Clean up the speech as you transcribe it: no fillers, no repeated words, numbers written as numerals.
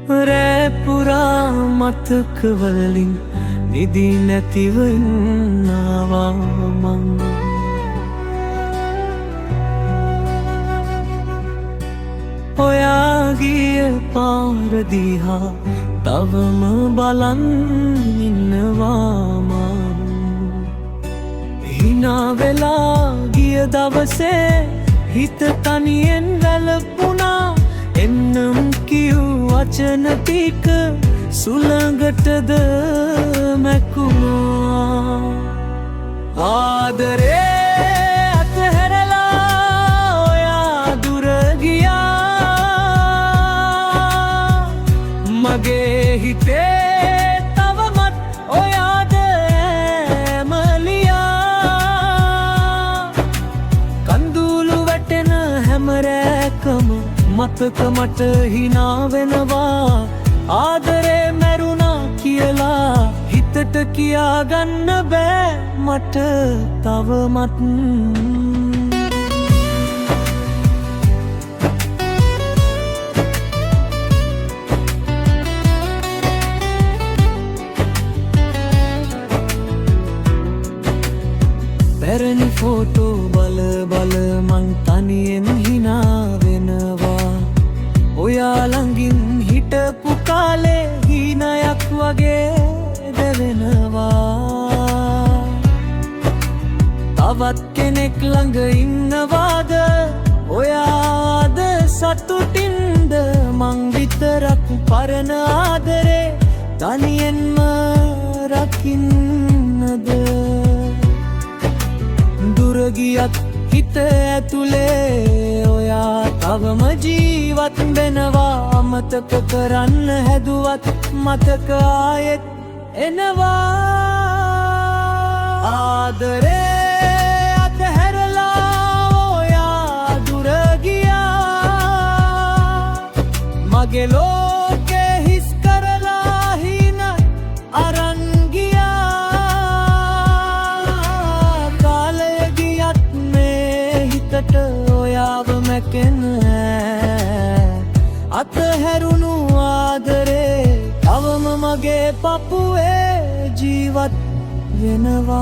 රැපුරා මතක වලින් නිදි නැතිව ඉන්නවා මං. ඔයා ගිය පාර දිහා තවම බලන් ඉන්නවා මං. හිනා වෙලා ගිය දවසේ හිත තනියෙන් වැළපුණා. එන්නම් කියූ වචන ටික සුළඟටද මැකුණා. ආදරේ අතහැරලා ඔයා දුර ගියා. මගේ හිතේ තවමත් ඔයාද ඇමලියා. කඳුළු වැටෙන හැම රැකම මතක මට හිනා වෙනවා. ආදරේ මැරුණා කියලා හිතට කියාගන්න බෑ මට තවමත්. පැරණි ෆෝටෝ බල බල මං තනියෙන් හිනා වෙනවා. ඔයා ළඟින් හිටපු කාලේ හීනයක් වගේ දැවෙනවා. තවත් කෙනෙක් ළඟ ඉන්නවාද ඔයාද සතුටින්ද මං විතරක් පරණ ආදරේ තනියෙන්ම රකින්නද. දුර ගියත් හිත ඇතුලේ ඔයා තවම ජීවත් වෙනවා. අමතක කරන්න හැදුවත් මතක ආයෙත් එනවා. ආදරේ අතහැරලා ඔයා දුර ගියා. මගේ ලෝකේ හිස් කරලා හින අරන් ගියා. කාලය ගියත් මේ හිතට ඔයාව මැකෙන අතහැරුණු ආදරේ තවම මගේ පපුවේ ජීවත් වෙනවා.